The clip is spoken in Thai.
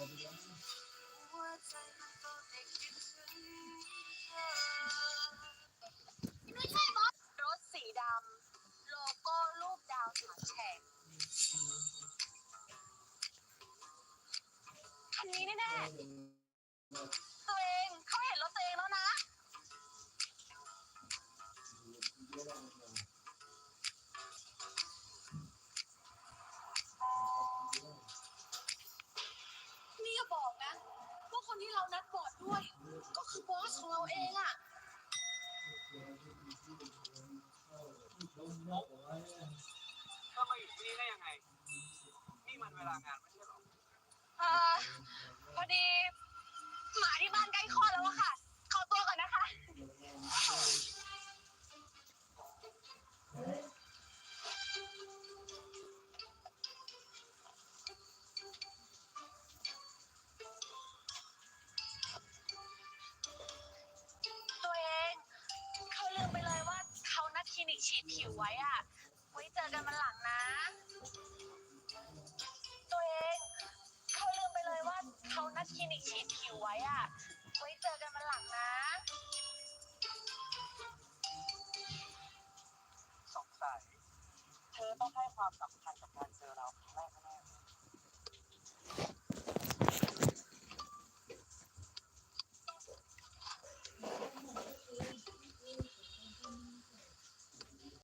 ไม่ใช่บอสรถสีดำโลโก้รูปดาวสามแฉกคันนี้แน่ๆตัวเองเขาเห็นรถตัวเองแล้วนะนี่อย่าบอกนะว่าคนที่เรานัดบอดด้วยก็คือบอสของเราเองอะก็มาอยู่ที่นี่ได้ยังไงนี่มันเวลางานไม่ใช่หรอพอดีหมาที่บ้านใกล้คลอดแล้วอะค่ะ